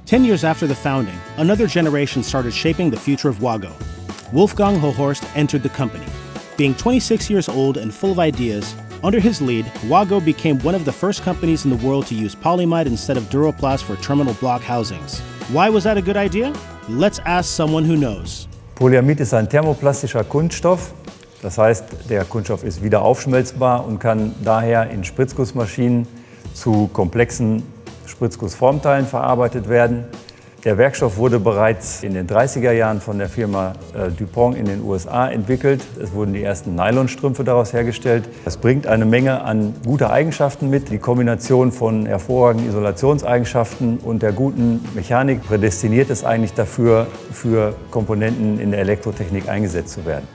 10 years after the founding, another generation started shaping the future of WAGO. Wolfgang Hohorst entered the company. Being 26 years old and full of ideas, under his lead, WAGO became one of the first companies in the world to use polyamide instead of Duroplast for terminal block housings. Why was that a good idea? Let's ask someone who knows. Polyamid ist ein thermoplastischer Kunststoff. Das heißt, der Kunststoff ist wieder aufschmelzbar und kann daher in Spritzgussmaschinen zu komplexen Spritzgussformteilen verarbeitet werden. Der Werkstoff wurde bereits in den 30er Jahren von der Firma DuPont in den USA entwickelt. Es wurden die ersten Nylonstrümpfe daraus hergestellt. Es bringt eine Menge an guter Eigenschaften mit. Die Kombination von hervorragenden Isolationseigenschaften und der guten Mechanik prädestiniert es eigentlich dafür, für Komponenten in der Elektrotechnik eingesetzt zu werden.